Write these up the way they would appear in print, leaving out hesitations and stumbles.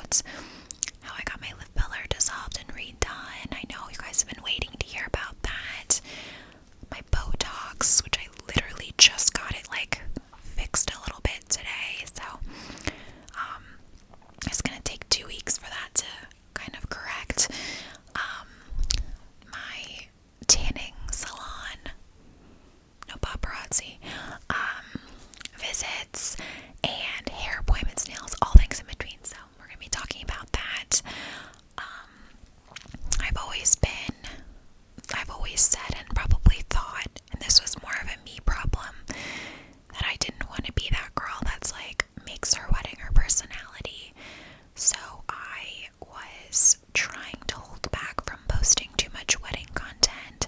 about how I got my lip filler dissolved and redone. I know you guys have been waiting to hear about that. My Botox, which I literally just got it like fixed a little bit today, so it's gonna take 2 weeks for that to kind of correct. My tanning salon, no paparazzi, visits and hair appointments, nails, all things in between. So we're gonna be talking about that. I've always said and probably thought, and this was more of a me problem, that I didn't want to be that girl that's like makes her wedding her personality. So I was trying to hold back from posting too much wedding content.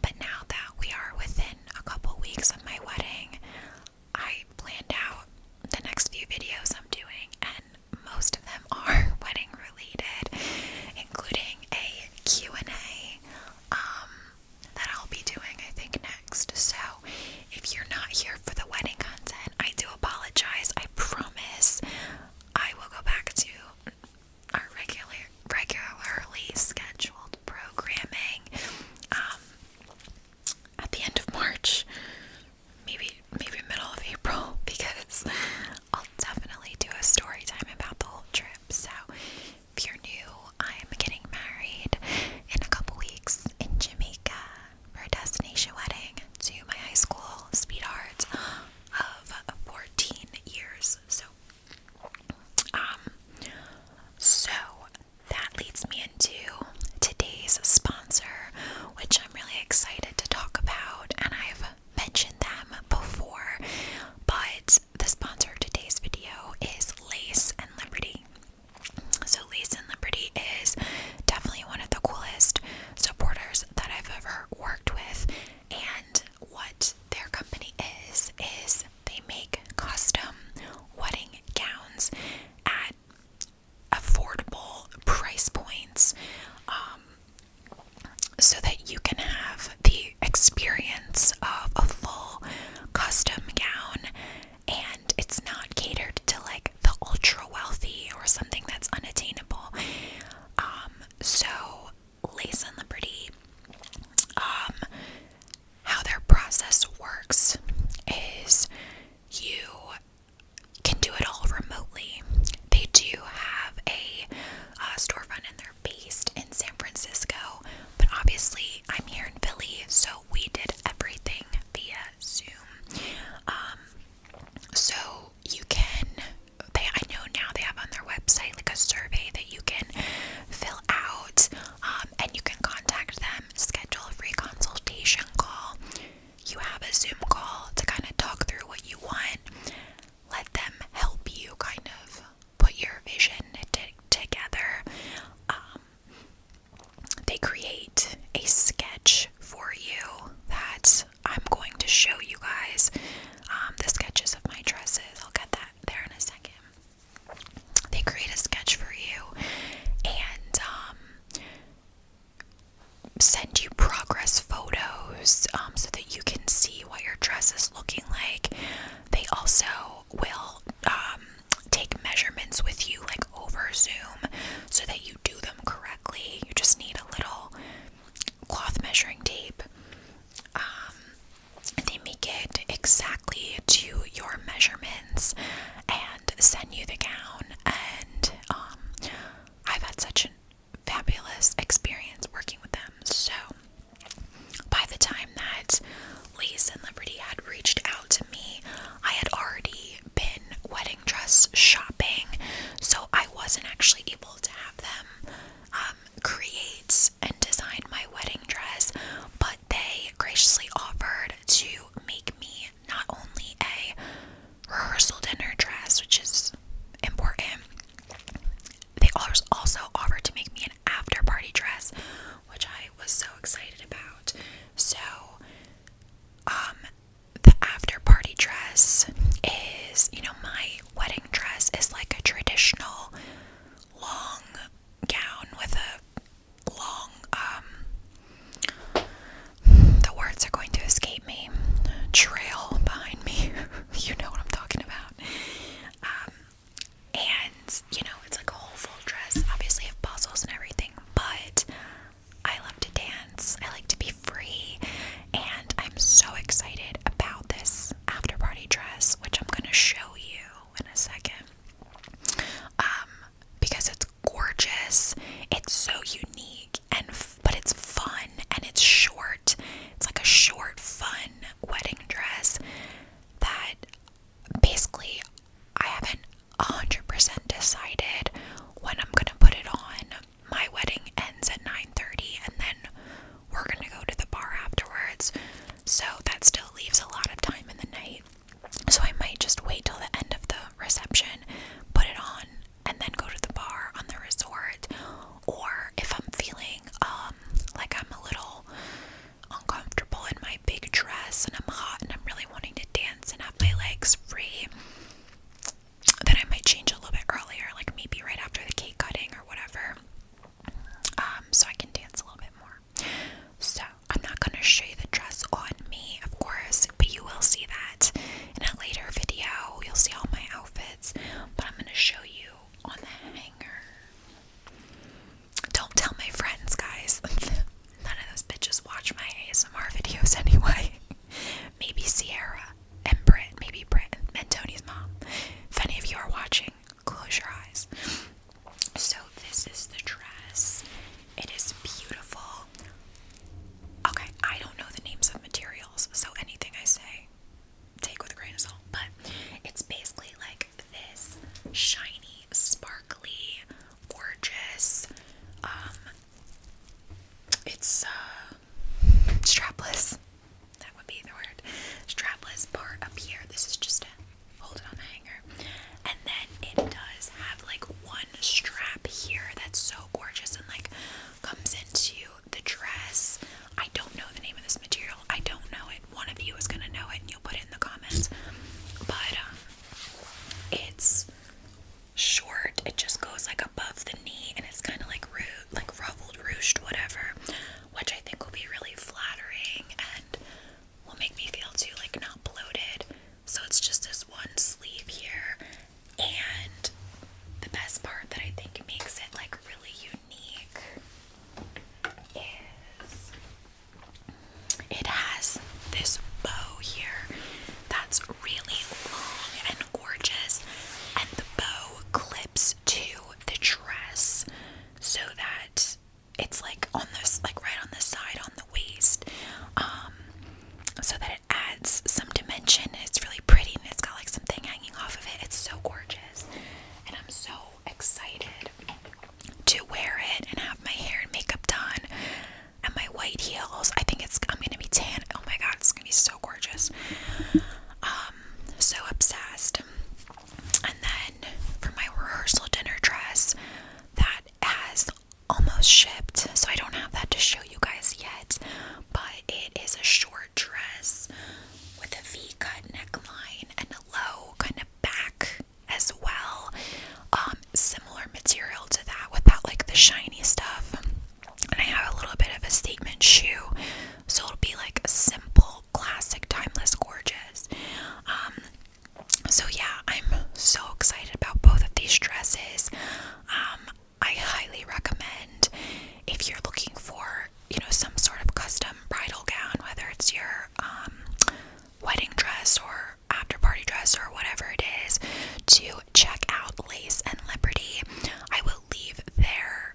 But now that we are within a couple weeks of my wedding, I planned out the next few videos I'm doing, and most of them are wedding related, including a Q&A that I'll be doing, I think, next. So if you're not here for the wedding content, I do apologize. I promise I will go back to our regularly scheduled programming at the end of March, maybe middle of April, because I'll definitely do a story time about the whole trip. So if you're new, I'm getting married in a couple weeks in Jamaica for a destination wedding to my high school sweetheart of 14 years. So that leads me into today's sponsor, which I'm really excited to talk about, and I've mentioned them before, but the sponsor of today's video is Lace and Liberty. So Lace and Liberty is definitely one of the coolest supporters that I've ever worked with, and what their company is they make custom wedding gowns at affordable price points, so that you can have the experience of a full custom gown, and it's not catered to like the ultra wealthy or something that's unattainable. So Lace and Liberty, how their process works is you can do it all remotely. They do have a storefront, and they're based in San Francisco, but obviously I'm here in Philly, so we did everything via Zoom. So you can, I know now they have on their website like a survey that you can fill out, and you can contact them, schedule a free consultation call. You have a Zoom call to kind of talk through what you want, let them help you kind of put your vision together. They create a sketch for you that I'm going to show you guys. The sketches of my dresses, I'll get that there in a second. They create a sketch for you and send you progress photos so that you can see what your dress is looking like. They also will take measurements with you like over Zoom so that you do them correctly. You just need a little cloth measuring tape. They make it exactly to your measurements and send you the gown, and I've had such a fabulous experience working with them. So by the time that Lace and Liberty had reached out to me, I had already been wedding dress shopping, so I wasn't actually able to have them create and design my wedding dress, but they graciously offered to make me not only a rehearsal dinner dress, which is important, they also offered to make me an after party dress, which I was so excited about. So the after party dress is, my wedding dress is shiny, sparkly, gorgeous. It's strapless. That would be the word. Strapless part up here. This is just to hold it on the hanger. And then it does have like one strap here that's so gorgeous and like comes into the dress. I don't know the name of this material. I don't know it. One of you is gonna know it and you'll put it in the comments. But it's short. It just goes like above the knee and it's kind of like ruffled, ruched, whatever, which I think will be really flattering and will make me feel too like not bloated. So it's just this one sleeve here, and the best part that I think makes it like really unique is it has this bow here that's really long and gorgeous, and the bow clips to the dress so that it's like on this, like right on the side on the waist, so that it adds some dimension. It's really pretty and it's got like something hanging off of it. It's so gorgeous, and I'm so excited to wear it and have my hair and makeup done and my white heels. I'm gonna be tan. Oh my god, it's gonna be so gorgeous. So obsessed. And then for my rehearsal dinner dress, that has almost shipped, so I don't have that to show you guys yet, but it is a short dress with a V-cut neckline and a low kind of back as well. Similar material to that without like the shiny stuff. And I have a little bit of a statement shoe, so it'll be like a simple, classic, timeless, gorgeous. So yeah, I'm so excited about both of these dresses. I highly recommend, if you're looking for, some sort of custom bridal gown, whether it's your wedding dress or after party dress or whatever it is, to check out Lace and Liberty. I will leave their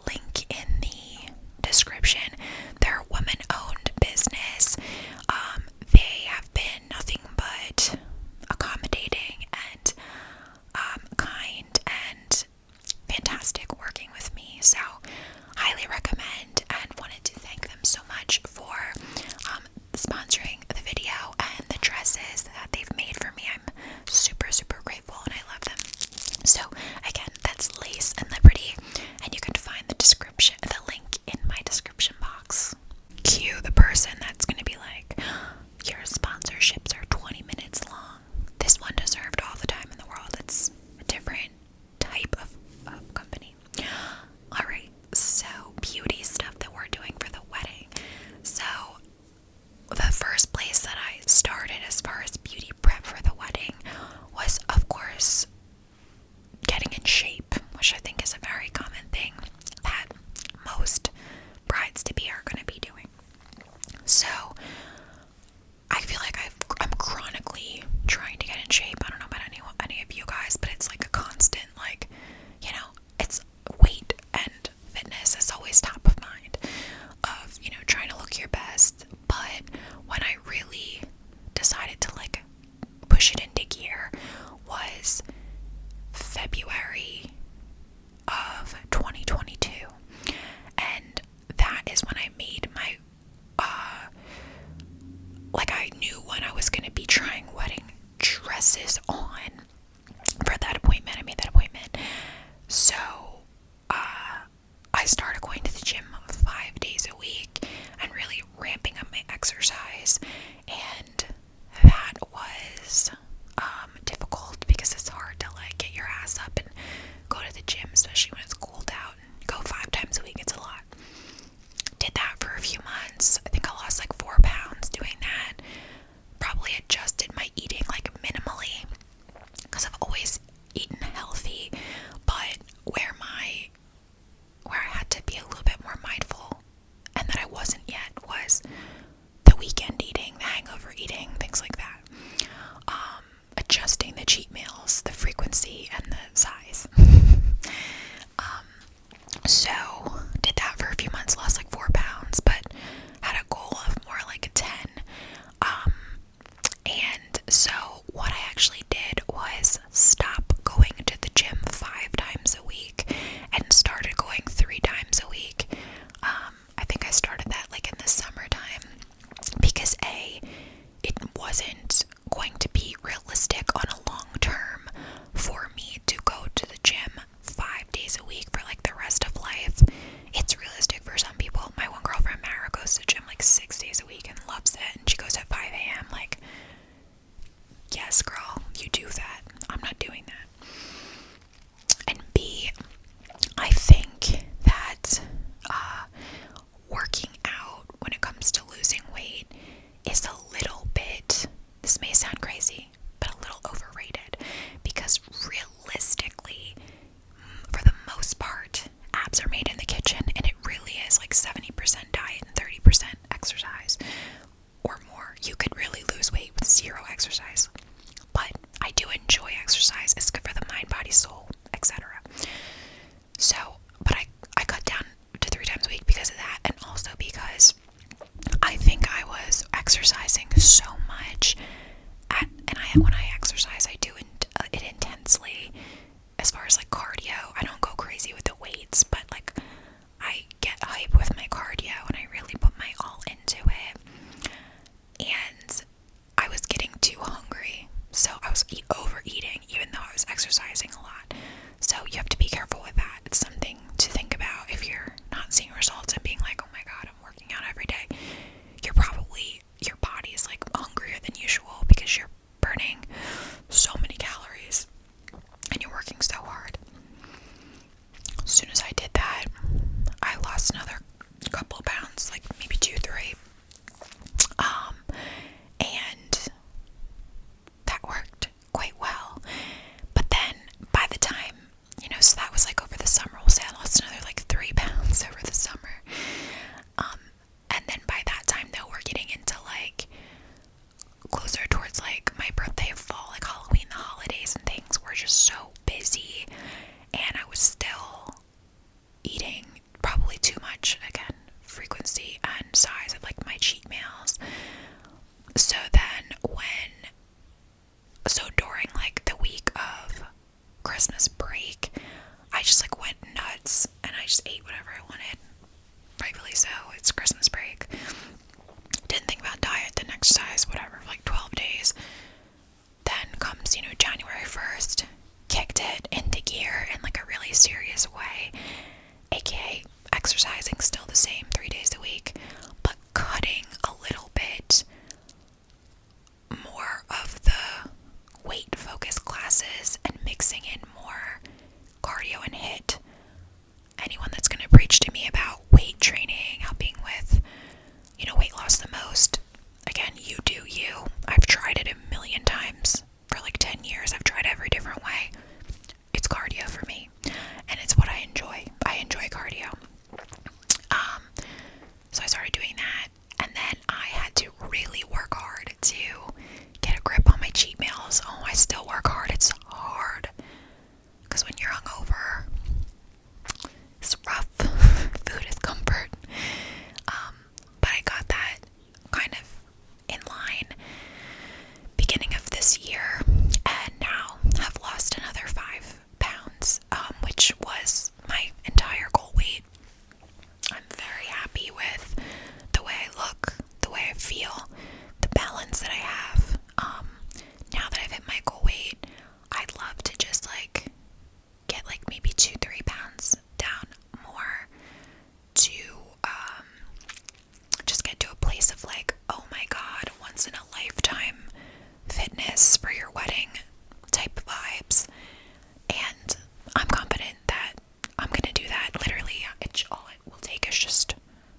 link in the description. They're a woman-owned business. They have been nothing but accommodating and kind and fantastic working with me, so highly recommend, and wanted to thank them so much for sponsoring the video and the dresses that they've made for me. I'm super, super grateful and I love them. So again, that's Lace and Liberty, and you can find the link in my description box. Cue the person that's going to be like, your sponsorships are 20 minutes long. This one deserved all the time in the world. It's a different type of company. Alright, so beauty stuff that we're doing for the wedding. So the first place that I started as far as beauty prep for the wedding was, of course, getting in shape, which I think is a very common thing that most brides-to-be are going to be doing. So I feel like I'm chronically trying to get in shape. I don't know about any of you guys, but it's like a constant, like, it's weight and fitness is always top of mind of, trying to look your best. But when I really decided to like push it into gear was February of 2022, and that is when I made my I knew when I was going to be trying wedding dresses on for that appointment. I made that appointment, so I started going to the gym 5 days a week and really ramping up my exercise, and that was difficult because it's hard to like get your ass up and were just so busy, and I was still eating probably too much, again, frequency and size of like my cheat meals. So then during like the week of Christmas break, I just like went nuts and I just ate whatever I wanted. Rightfully so, it's Christmas break. Didn't think about diet, didn't exercise, whatever, for like 12 days. Then comes, January 1st, kicked it into gear in like a really serious way, aka exercising still the same 3 days a week, but cutting a little bit more of the weight focus classes and mixing in more cardio and HIIT. Anyone that's going to preach to me about weight training helping with, weight loss the most, again, you do you. I've tried it a million times. For like 10 years, I've tried every different way. It's cardio for me, and it's what I enjoy. I enjoy cardio. So I started doing that, and then I had to really work hard to get a grip on my cheat meals. Oh, I still work hard. It's hard, because when you're hungover, it's rough. Food is comfort. But I got that kind of in line beginning of this year, and now have lost another 5 pounds, which was my entire goal weight. I'm very happy with the way I look, the way I feel, the balance that I have. Now that I've hit my goal weight, I'd love to just like get like maybe 2-3 pounds down more to just get to a place of like, oh my god, once in a lifetime fitness for your wedding type vibes. And I'm confident that I'm gonna do that. Literally, all it will take is just,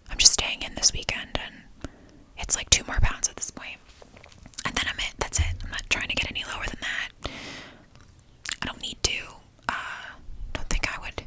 I'm just staying in this weekend, and it's like 2 more pounds at this point, and then I'm it. That's it. I'm not trying to get any lower than that. I don't need to. Don't think I would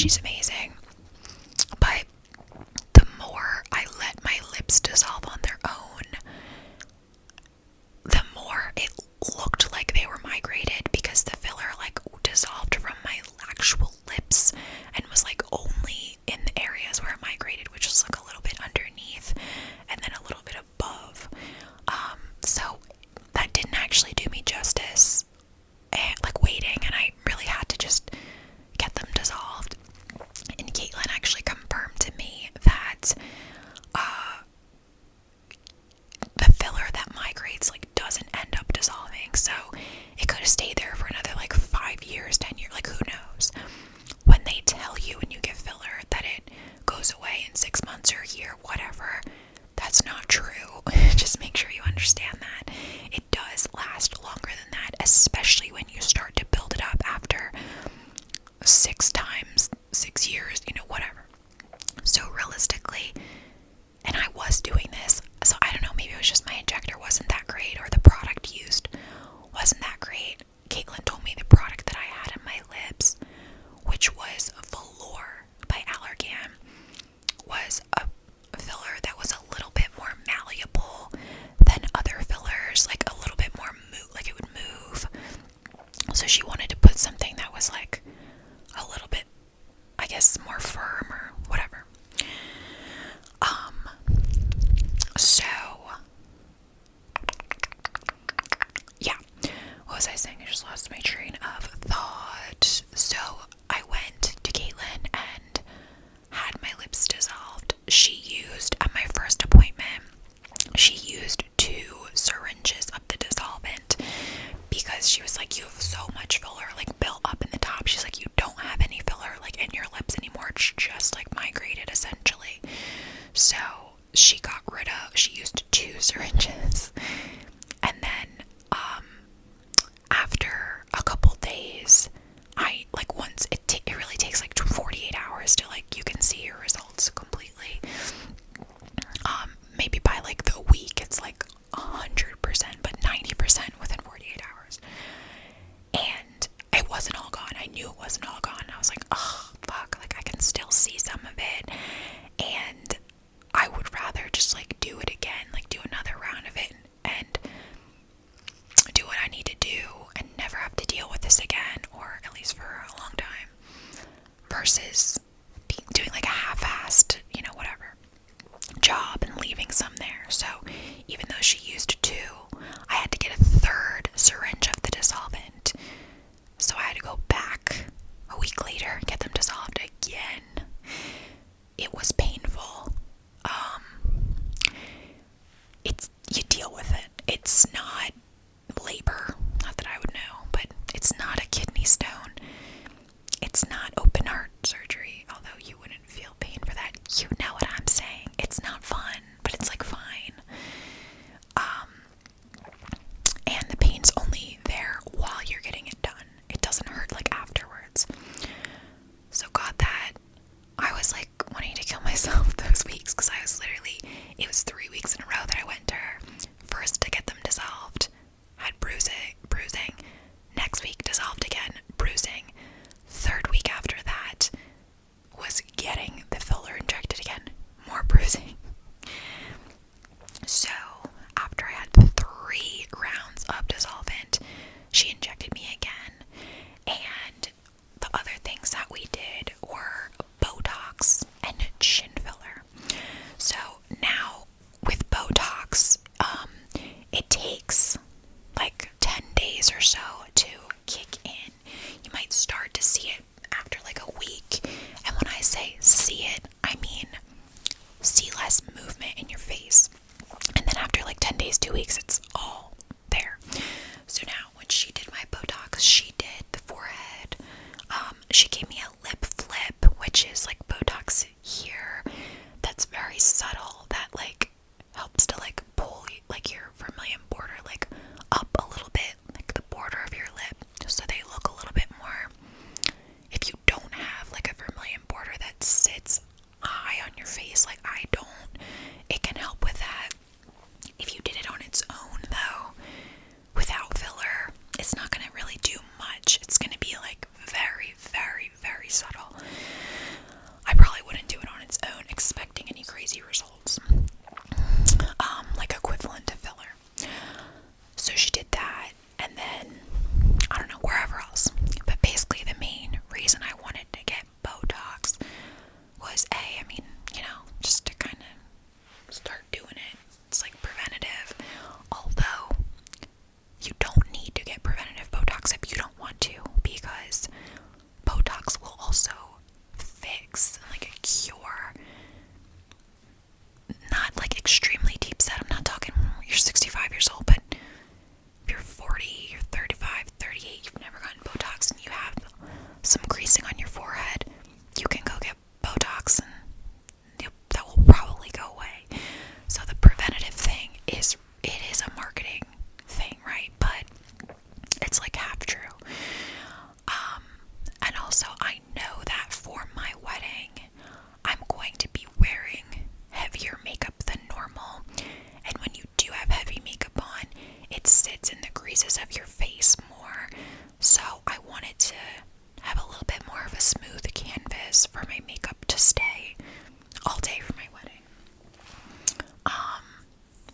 she's amazing. But the more I let my lips dissolve on their own, the more it looked like they were migrated, because the filler like dissolved from my actual lips and was like only in the areas where it migrated, which was like a little bit underneath and then a little bit above. So that didn't actually do me justice, and like waiting, and I really had to just get them dissolved. And Caitlin actually confirmed to me that the filler that migrates like doesn't end up dissolving, so it could have stayed there for another like 5 years, 10 years, like who knows. When they tell you when you get filler that it goes away in 6 months or a year, whatever, that's not true. Just make sure you understand that it does last longer than that, especially when you start to build it up after 6 years, whatever. So realistically, and I was doing this, so I don't know, maybe it was just my injector wasn't that great, or the product used wasn't that great. Caitlin told me the product that I had in my lips, which was Velour by Allergan, was a filler that was a little bit more malleable than other fillers, like a little bit more like it would move. So she wanted to put something that was like a little bit, I guess, more firm or whatever. So yeah, what was I saying? I just lost my train of thought. So I went to Caitlin and had my lips dissolved. She used, at my first appointment, she used 2 syringes of the dissolvent, because she was like, you have so much filler like built up in the top. She's like, you don't have any filler like in your lips anymore. It's just like migrated essentially. So she used 2 syringes, and then after a couple days, I like, once it really takes like 48 hours to like, you can see your results completely. Maybe by like the week it's like 100%, but 90% within 48 hours. And it wasn't all gone. I knew it wasn't all gone. I was like, oh fuck, like I can still see some of it, and I would rather just like do it again, like do another round of it and do what I need to do and never have to deal with this again, or at least for a long time, versus doing like a half-assed, whatever job and leaving some there. So even though she used 2, I had to get a 3rd syringe of the dissolvent. So I had to go back a week later and get them dissolved again. It was painful. You deal with it. It's not labor, not that I would know, but it's not a kidney stone. It's not open heart surgery, although you wouldn't feel pain for that. You know what I'm saying. It's not fun, but it's like fine. And the pain's only there while you're getting it done. It doesn't hurt like afterwards. So got that. I was like wanting to kill myself those weeks, because I was literally, it was 3 weeks in a row that I went to her. First to get them dissolved, had bruising. Next week dissolved again, bruising. 3rd week after that was getting the filler injected again, more bruising. So after I had 3 rounds of dissolvent, she injected me again, and the other things that we did were Botox and chin filler. So now with Botox, it takes like 10 days or so to kick in. You might start to see it after like a week, and when I say see it, I mean see less movement in your face. And then after like 10 days, 2 weeks, it's all there. So now when she did my Botox, she did the forehead. She gave me a lip flip, which is like Botox here. That's very subtle. That like helps to like pull like your vermilion border like up a little bit, like the border of your lip, so they look a little bit more. If you don't have like a vermilion border that sits high on your face like I don't, it can help with that. If you did it on its own though, without filler, it's not going to really do much. It's going to be like very, very, very lips for my makeup to stay all day for my wedding.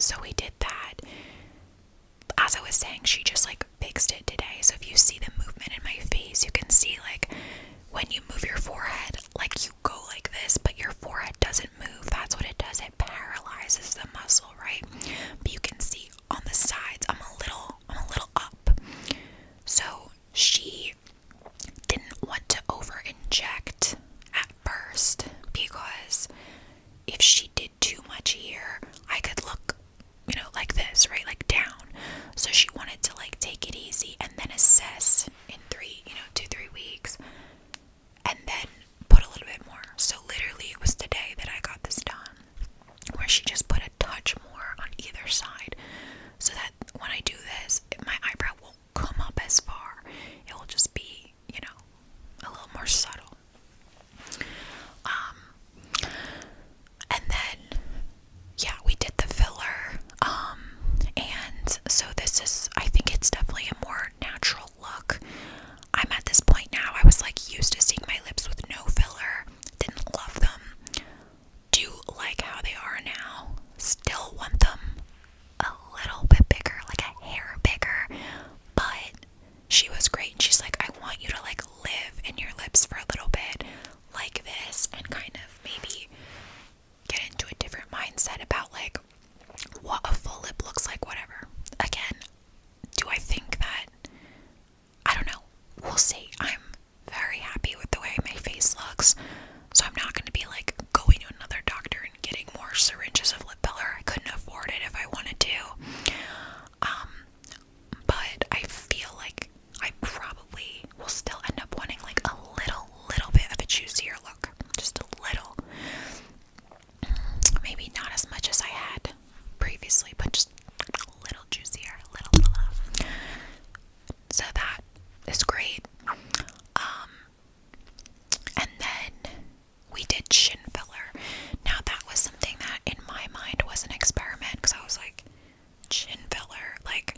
So we did that. As I was saying, she just like fixed it today. So if you see the movement in my face, you can see like when you move your forehead, like you go like this, but your forehead doesn't move. That's what it does. It paralyzes the muscle, right? But you can see on the sides, I'm a little up. So she didn't want to over inject at first, because if she did too much here, I could look, like this, right? Like down. So she wanted to like take it easy and then assess in 2-3 weeks, and then put a little bit more. So literally it was today that I got this done, where she just put a touch more on either side, so that when I do this, my eyebrow won't come up as far. It will just be, a little more subtle. And then, yeah, we did the filler. And so this is, I think it's definitely a more natural look. I'm at this point now, I was like used to seeing my lips with no filler. Didn't love them. Do like how they are now. Still want them a little bit bigger, like a hair bigger. But she was great. And she's like, I want you to like live in your lips for a little bit like this, and kind of maybe get into a different mindset about like what a full lip looks like, whatever. Again, do I think that, I don't know, we'll see. I'm very happy with the way my face looks, so I'm not going to be like going to another doctor and getting more syringes of lip filler. I couldn't afford it if I wanted to. But I feel like I probably will still end up wanting like a little bit of a juicier look. Just a little. Maybe not as much as I had previously, but just a little juicier, a little. So that is great. And then we did chin filler. Now that was something that in my mind was an experiment, because I was like, chin filler, like,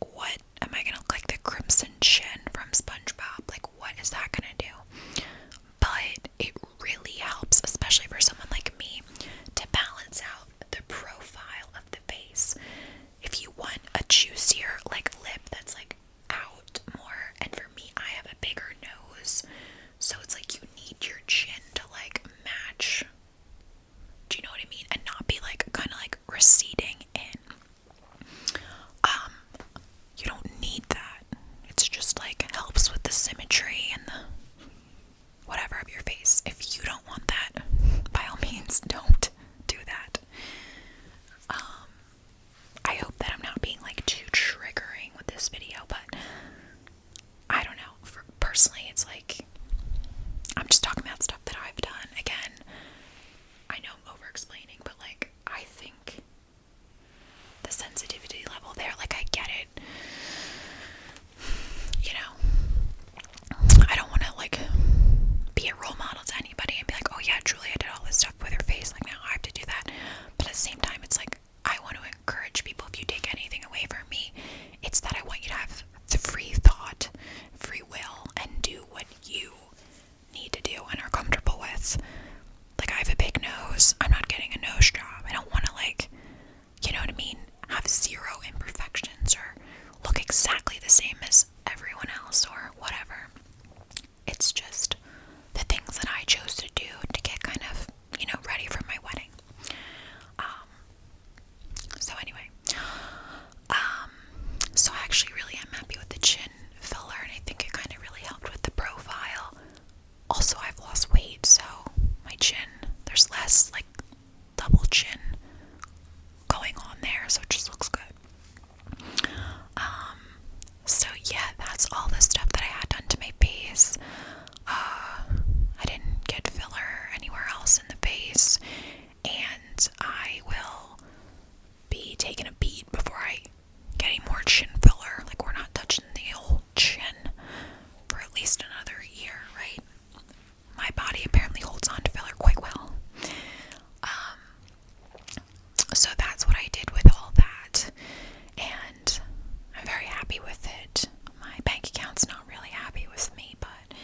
what am I gonna look like, the Crimson Chin from SpongeBob? Like, what is that gonna do? But it really helps, especially for someone like me, to balance out the profile of the face. If you want a juicier like lip that's like out more, and for me, I have a bigger nose, so it's like you need your chin to like match. Do you know what I mean? And not be like kind of like receding in. You don't need that. It's just like helps with the symmetry and the whatever of your face. If you don't want that, by all means, don't do that. I hope that I'm not being like too triggering with this video, but I don't know. Personally, it's like I'm just talking about stuff that I've done. Again, I know I'm over-explaining, but like I think the sensitivity level there, like I get it. I don't want to like be a role model to anybody and be like, oh yeah, Julia did all this stuff with her face, like now I have to do that. But at the same time, it's like I want to encourage people, if you take anything away from me, it's that I want you to have the free thought, free will, and do what you need to do and are comfortable with. Like, I have a big nose. I'm not getting a nose job. I don't want to like, you know what I mean, have zero imperfections or look exactly the same as everyone else or whatever. It's just the things that I chose to do to get kind of, ready for my wedding. So anyway, so I actually really am happy with the chin filler, and I think it kind of really helped with the profile. Also, I've lost weight, so my chin, there's less like double chin going on there, so it just looks good. So yeah, that's all the stuff that I had done to my face. I didn't get filler anywhere else in the face, and I will be taking a beat before I get any more chin filler. Like, we're not touching the old chin for at least another year, right? My body apparently holds on to filler quite well. So that's what I did with all that, I'm very happy with it. My bank account's not really happy with me, but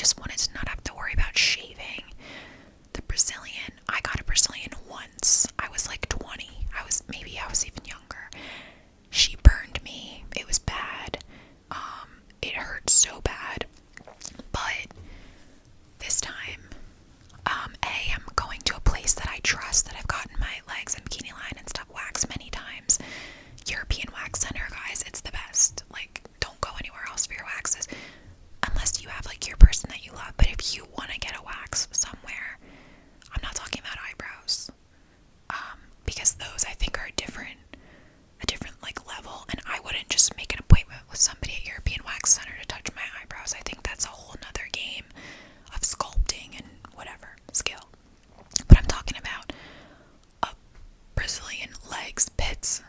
just wanted to not have to worry about shaving. The Brazilian, I got a Brazilian once. I was like 20. Maybe I was even younger. She burned me. It was bad. It hurt so bad. But this time, I'm going to a place that I trust, that I've gotten my legs and bikini line and stuff waxed many times. European Wax Center, guys, it's the best. Like, don't go anywhere else for your waxes unless you have like your person that you love. But if you want to get a wax somewhere, I'm not talking about eyebrows, because those I think are a different like level, and I wouldn't just make an appointment with somebody at European Wax Center to touch my eyebrows. I think that's a whole nother game of sculpting and whatever skill. But I'm talking about a Brazilian legs, pits,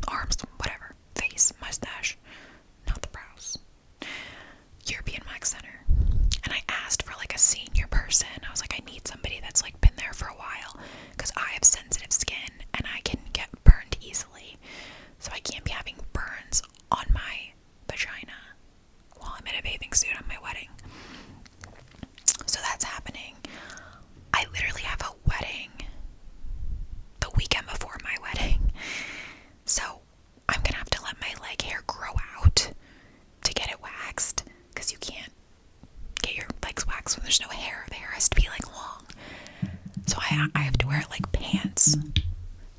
arms, whatever, face, mustache, not the brows. European Wax Center. And I asked for like a senior person. I was like, I need somebody that's like been there for a while, because I have sensitive skin and I can get burned easily. So I can't be having burns on my vagina while I'm in a bathing suit on my wedding. So that's happening. I literally have a wedding the weekend before my wedding. So I'm gonna have to let my leg hair grow out to get it waxed, because you can't get your legs waxed when there's no hair. The hair has to be like long. So I have to wear like pants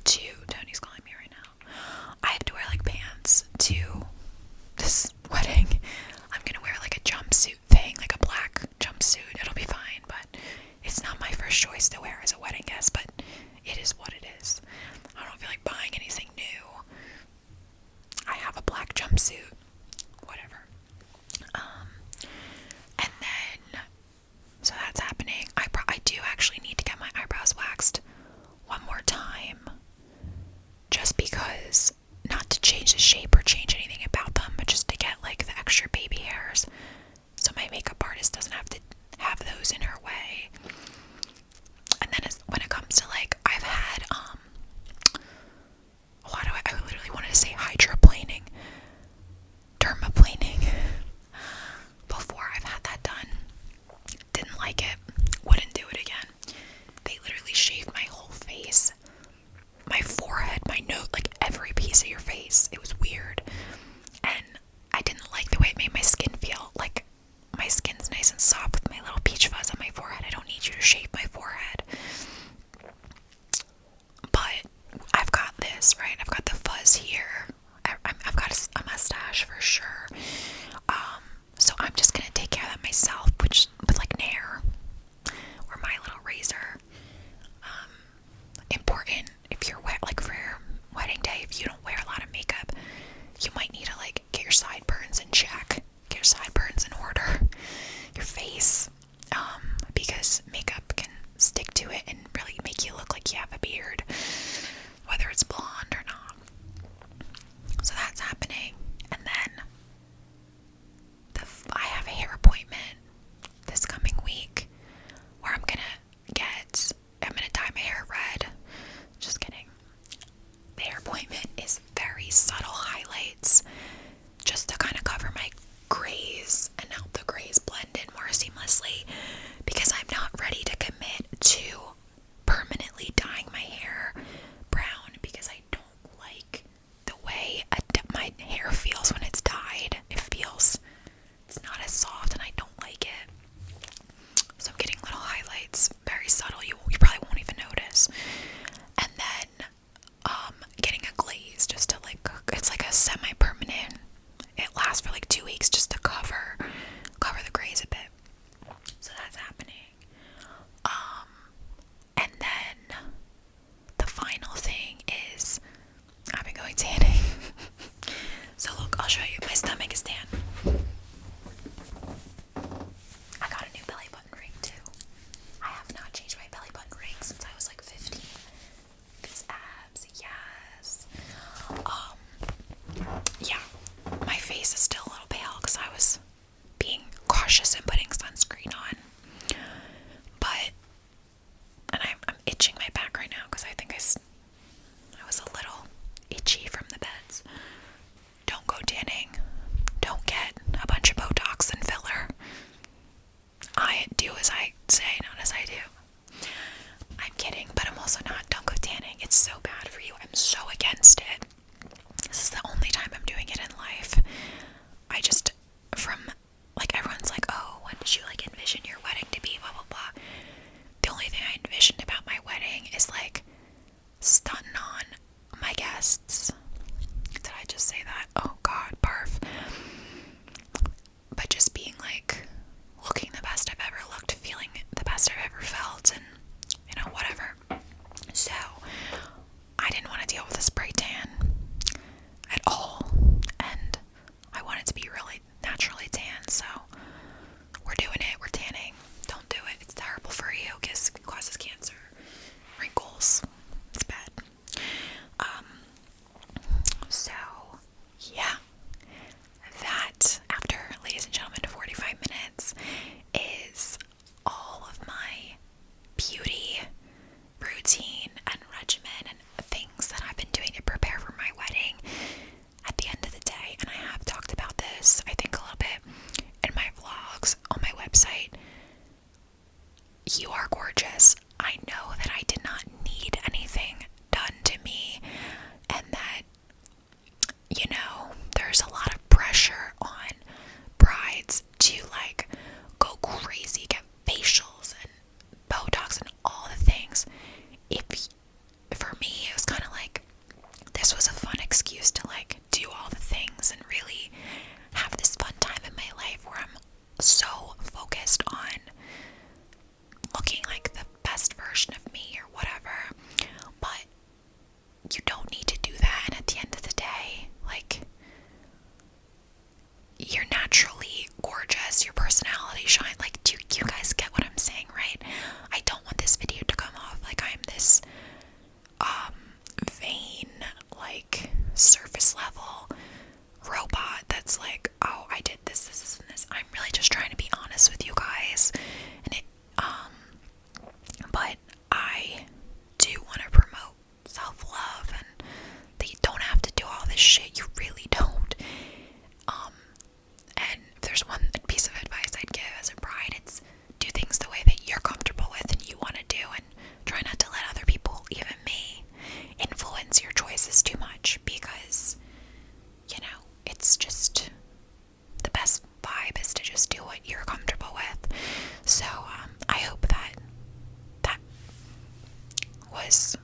to, Tony's calling me right now. I have to wear like pants to this wedding. I'm gonna wear like a jumpsuit thing, like a black jumpsuit. It'll be fine, but it's not my first choice to wear as a wedding guest, but it is what it is. I don't feel like buying anything new. I have a black jumpsuit, whatever. And then, so that's happening. I do actually need to get my eyebrows waxed one more time, just because, not to change the shape or change anything about them, but just to get like the extra baby hairs, so my makeup artist doesn't have to have those in her way. And then when it comes to like, I've had I literally wanted to say hydroplaning, dermaplaning before. I've had that done, didn't like it, wouldn't do it again. They literally shaved my whole face, my forehead, my nose, like every piece of your face. It was weird, and I didn't like the way it made my skin feel. Like, my skin's nice and soft with my little peach fuzz on my forehead. I don't need you to shave my forehead. But I've got this, right? I've got the fuzz here. I've got a mustache for sure. So I'm just gonna take care of that myself, with like Nair or my little razor. Important if you're like for your wedding day, if you don't wear a lot of makeup, you might need to like get your sideburns in check, get your sideburns in order, your face, because makeup can stick to it and really make you look like you have a beard, whether it's blonde or not. So that's happening. And then I have a hair appointment this coming week where I'm gonna dye my hair red. Just kidding. The hair appointment is very subtle highlights, just to kind of cover my grays and help the grays blend in more seamlessly, because I'm not ready to commit to permanently dyeing my hair brown, because I don't like the way my hair feels when it's dyed. It's not as soft, and I don't like it. So I'm getting little highlights, very subtle. You probably won't even notice. And then getting a glaze, just to like, it's like a semi-permanent. It lasts for like 2 weeks, just to cover the grays a bit. So that's happening. And then the final thing is I've been going tanning. So look, I'll show you. My stomach is tan. I got a new belly button ring too. I have not changed my belly button ring since I was like 15. These abs, yes. Yeah, my face is still a little pale because I was being cautious and putting sunscreen on. But, and I'm itching my back right now because I think I was a little itchy from the beds. Don't go tanning. Don't get a bunch of Botox and filler. so focused on looking like the best version of me or whatever. But you don't need to do that. And at the end of the day, like, you're naturally gorgeous, your personality shine. Like, do you guys get what I'm saying, right? I don't want this video to come off like I'm this vain, like, surface level robot that's like, oh, I did this, and this. I'm really just trying to be honest with you guys. And it but I do want to promote self-love, and that you don't have to do all this shit. You really don't. And if there's one piece of advice I'd give as a bride, it's do things the way that you're comfortable with and you want to do, and try not to let other people, even me, influence your choices too much, because, you know, it's just the best vibe is to just do what you're comfortable with. So I hope that was